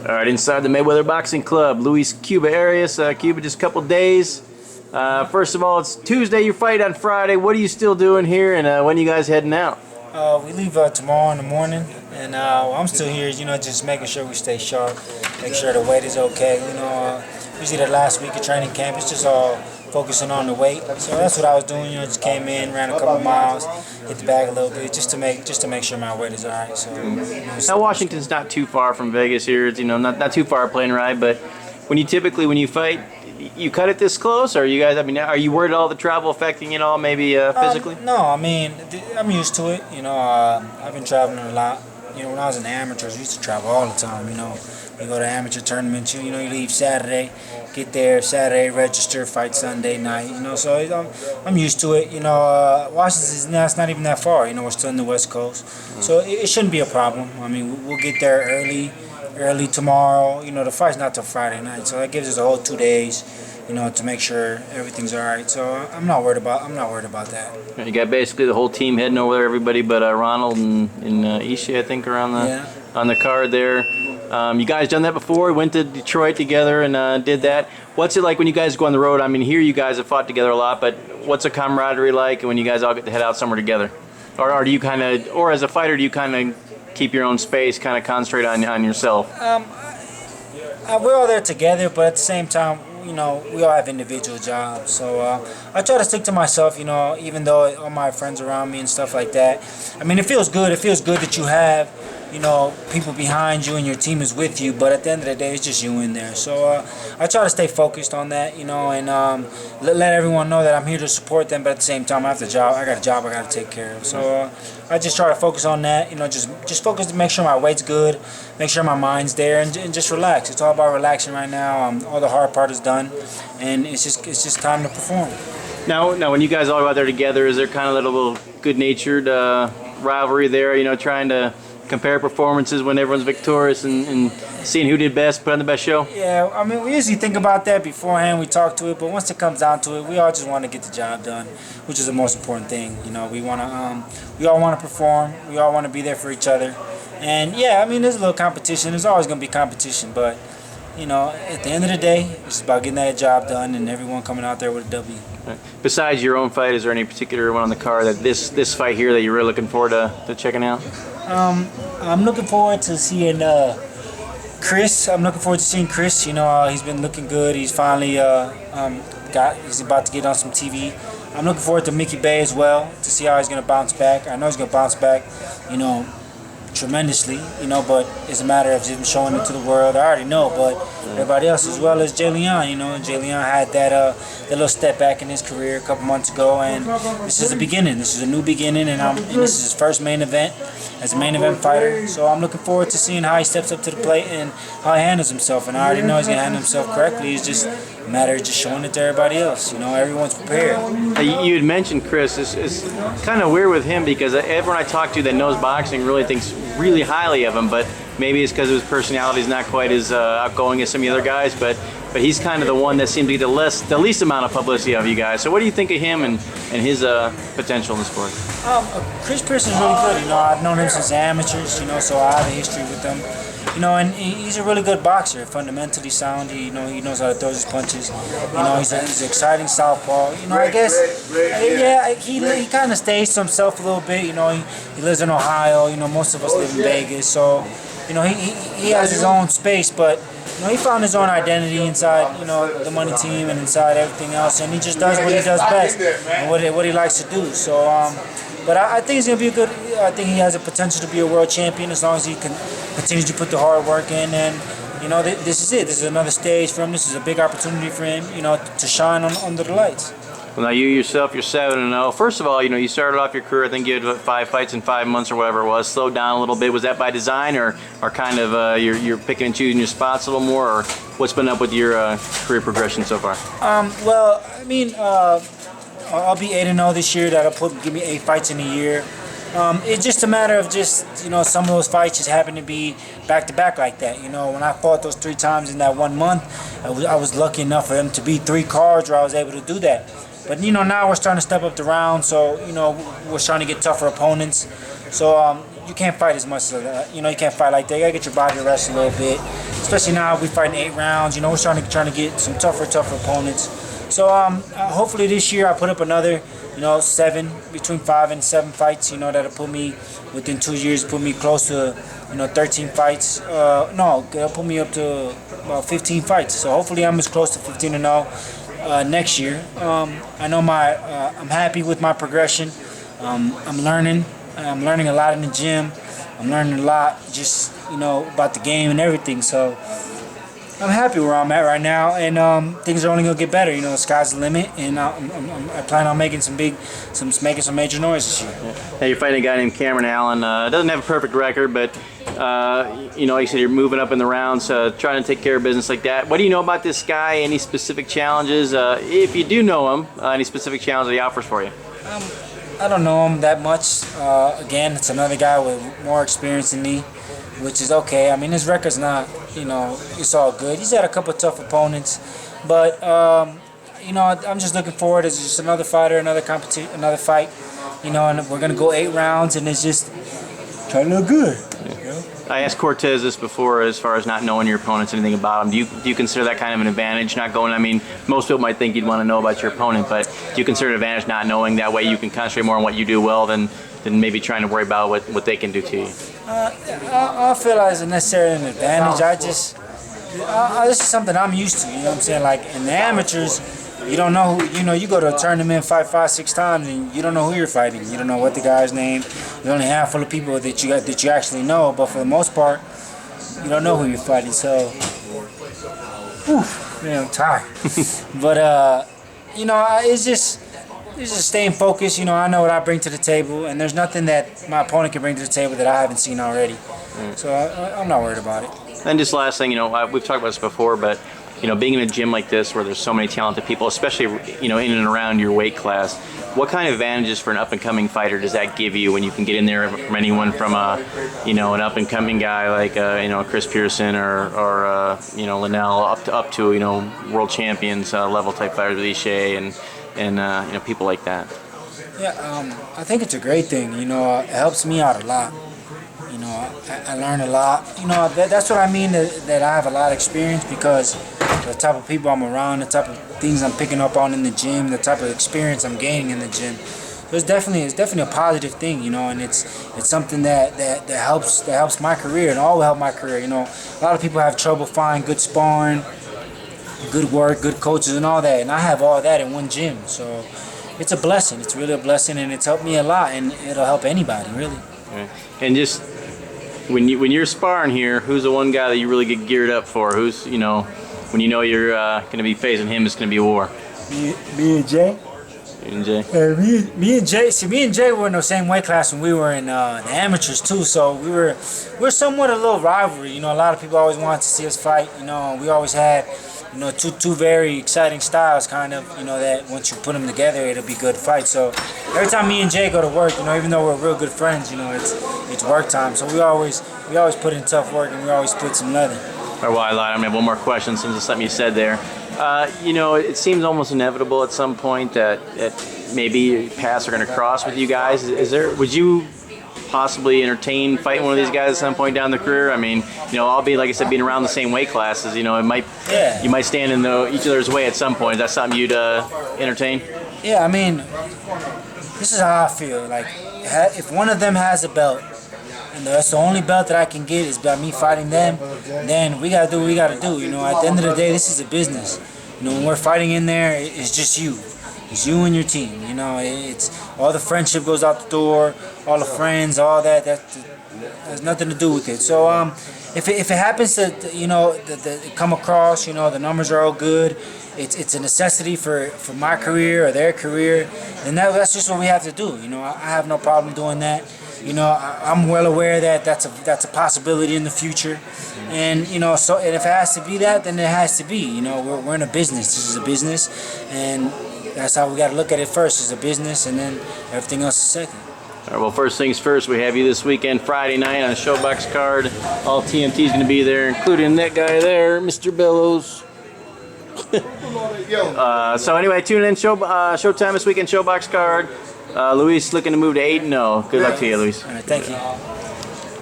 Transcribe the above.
All right, inside the Mayweather Boxing Club, Luis Cuba Arias. Cuba, just a couple days. First of all, it's Tuesday. You fight on Friday. What are you still doing here, and when are you guys heading out? We leave tomorrow in the morning, and I'm still here, just making sure we stay sharp, make sure the weight is okay. Usually the last week of training camp, it's just all focusing on the weight. So that's what I was doing, just came in, ran a couple miles, hit the bag a little bit, just to make sure my weight is all right. So, now Washington's not too far from Vegas here. It's, not too far a plane ride, but when you fight, you cut it this close, or you guys? Are you worried at all the travel affecting it all, maybe physically? No, I'm used to it. I've been traveling a lot. When I was in the amateurs, we used to travel all the time. You go to amateur tournaments. You leave Saturday, get there Saturday, register, fight Sunday night. So I'm used to it. Washington's not even that far. We're still in the West Coast, so it shouldn't be a problem. We'll get there early tomorrow. The fight's not till Friday night, so that gives us a whole 2 days, to make sure everything's all right. So I'm not worried about that. You got basically the whole team heading over there, everybody but Ronald and Ishii, I think, are on the card there. You guys done that before? Went to Detroit together and did that. What's it like when you guys go on the road? Here you guys have fought together a lot, but what's the camaraderie like when you guys all get to head out somewhere together? Or do you or as a fighter, do you kind of keep your own space, kind of concentrate on yourself? We're all there together, but at the same time, we all have individual jobs. So I try to stick to myself, even though all my friends around me and stuff like that. It feels good. It feels good that you have, people behind you and your team is with you. But at the end of the day, it's just you in there. So I try to stay focused on that, and let everyone know that I'm here to support them. But at the same time, I got a job I got to take care of. So I just try to focus on that, just focus to make sure my weight's good, make sure my mind's there, and just relax. It's all about relaxing right now. All the hard part is done, and it's just time to perform. Now, when you guys all go out there together, is there kind of a little good-natured rivalry there? Trying to compare performances when everyone's victorious and seeing who did best, put on the best show? Yeah, we usually think about that beforehand. We talk to it, but once it comes down to it, we all just want to get the job done, which is the most important thing. We all want to perform. We all want to be there for each other. And yeah, there's a little competition. There's always going to be competition, but at the end of the day, it's about getting that job done and everyone coming out there with a W. Right. Besides your own fight, is there any particular one on the card that this fight here that you're really looking forward to checking out? I'm looking forward to seeing Chris. I'm looking forward to seeing Chris. He's been looking good. He's finally he's about to get on some TV. I'm looking forward to Mickey Bay as well, to see how he's going to bounce back. I know he's going to bounce back, tremendously, but it's a matter of him showing it to the world. I already know, but everybody else, as well as Jay Leon, Jay Leon had that little step back in his career a couple months ago, and this is the beginning. This is a new beginning, and this is his first main event as a main event fighter. So I'm looking forward to seeing how he steps up to the plate and how he handles himself. And I already know he's going to handle himself correctly. It's just a matter of just showing it to everybody else. Everyone's prepared. You had mentioned Chris. It's kind of weird with him because everyone I talk to that knows boxing really thinks really highly of him, but maybe it's because his personality is not quite as outgoing as some of the other guys, but he's kind of the one that seems to get the least amount of publicity of you guys. So what do you think of him and his potential in the sport? Chris Pearson's really good. I've known him since the amateurs, so I have a history with him. And he's a really good boxer, fundamentally sound. He knows how to throw his punches. He's an exciting southpaw. I guess, yeah, he kind of stays to himself a little bit. He lives in Ohio. Most of us live in Vegas, so he has his own space, but he found his own identity inside the money team and inside everything else, and he just does what he does best and what he likes to do. So but I think he's going to be I think he has the potential to be a world champion as long as he can continue to put the hard work in. And, this is it. This is another stage for him. This is a big opportunity for him, to shine under the lights. Well, now you yourself, you're 7-0. First of all, you started off your career, I think you had 5 fights in 5 months or whatever it was. Slowed down a little bit. Was that by design or kind of you're picking and choosing your spots a little more? Or what's been up with your career progression so far? Well, I'll be 8-0 this year. That'll give me 8 fights in a year. It's just a matter of some of those fights just happen to be back-to-back like that. When I fought those 3 times in that 1 month, I was lucky enough for them to be 3 cards where I was able to do that. But now we're starting to step up the round, so we're starting to get tougher opponents. So you can't fight as much as you know, you can't fight like that. You gotta get your body to rest a little bit, especially now we fighting 8 rounds. You know, we're trying to get some tougher opponents. So hopefully this year I put up another, you know, between 5 and 7 fights. You know, that'll put me within 2 years, put me close to, you know, 13 fights. No, it'll put me up to about 15 fights. So hopefully I'm as close to 15-0 next year. I know I'm happy with my progression. I'm learning a lot in the gym. I'm learning a lot just, you know, about the game and everything. So I'm happy where I'm at right now, and things are only gonna get better. You know, the sky's the limit, and I plan on making some major noise this year. Hey, you're fighting a guy named Cameron Allen. Doesn't have a perfect record, but you know, like you said, you're moving up in the rounds, trying to take care of business like that. What do you know about this guy? Any specific challenges? If you do know him, any specific challenges he offers for you? I don't know him that much. Again, it's another guy with more experience than me, which is okay. I mean, his record's not, you know, it's all good. He's had a couple of tough opponents, but you know, I'm just looking forward. It's just another fighter, another fight, you know, and we're gonna go 8 rounds, and it's just trying to look good. You know? I asked Cortez this before, as far as not knowing your opponents, anything about him. Do you consider that kind of an advantage, not going? I mean, most people might think you'd want to know about your opponent, but do you consider it an advantage not knowing? That way, you can concentrate more on what you do well than maybe trying to worry about what they can do to you. I feel like it's necessarily an advantage. this is something I'm used to. You know what I'm saying? Like in the amateurs, you don't know who. You know, you go to a tournament, fight 5, 6 times, and you don't know who you're fighting. You don't know what the guy's name. There's only a handful of people that you actually know. But for the most part, you don't know who you're fighting. So, man, I'm tired. But you know, it's just staying focused. You know, I know what I bring to the table, and there's nothing that my opponent can bring to the table that I haven't seen already. So I'm not worried about it. And just last thing, you know, we've talked about this before, but you know, being in a gym like this where there's so many talented people, especially, you know, in and around your weight class, what kind of advantages for an up-and-coming fighter does that give you when you can get in there from anyone from you know, an up-and-coming guy like you know, Chris Pearson or you know, Linnell up to you know, world champions level type fighters with Ishe and you know, people like that? Yeah, I think it's a great thing. You know, it helps me out a lot. You know, I learn a lot. You know, that's what I mean, that I have a lot of experience, because the type of people I'm around, the type of things I'm picking up on in the gym, the type of experience I'm gaining in the gym. So it's definitely a positive thing, you know, and it's something that helps my career, and all will help my career. You know, a lot of people have trouble finding good sparring, good work, good coaches, and all that, and I have all that in one gym. So it's a blessing. It's really a blessing, and it's helped me a lot, and it'll help anybody, really. Okay. And just when you're sparring here, who's the one guy that you really get geared up for? Who's, you know, when you know you're going to be facing him, it's going to be a war? Me and Jay. You and Jay? Me and Jay. See, me and Jay were in the same weight class when we were in the amateurs too. So we're somewhat a little rivalry. You know, a lot of people always wanted to see us fight. You know, we always had, you know, two very exciting styles, kind of, you know, that once you put them together, it'll be good fight. So every time me and Jay go to work, you know, even though we're real good friends, you know, it's work time. So we always put in tough work, and we always split some leather. All right, well, I lied. I'm gonna have one more question since it's something you said there. You know, it seems almost inevitable at some point that maybe paths are gonna cross with you guys. Would you possibly entertain fighting one of these guys at some point down the career? I mean, you know, I'll be, like I said, being around the same weight classes, you know, you might stand in each other's way at some point. Is that something you'd entertain? Yeah, I mean, this is how I feel. Like, if one of them has a belt, and that's the only belt that I can get is by me fighting them, then we gotta do what we gotta do. You know, at the end of the day, this is a business. You know, when we're fighting in there, it's just you. It's you and your team. You know, it's all the friendship goes out the door, all the friends, all that has nothing to do with it. So if it happens to, you know, come across, you know, the numbers are all good, it's a necessity for my career or their career, then that's just what we have to do. You know, I have no problem doing that. You know, I'm well aware that that's a possibility in the future, and you know, so and if it has to be that, then it has to be. You know, we're in a business. This is a business, and that's how we got to look at it first. It's a business, and then everything else is second. All right, well, first things first, we have you this weekend, Friday night on the ShoBox card. All TMT's going to be there, including that guy there, Mr. Bellows. So anyway, tune in, Showtime this weekend, ShoBox card. Luis looking to move to 8-0. Good luck to you, Luis. All right, thank you.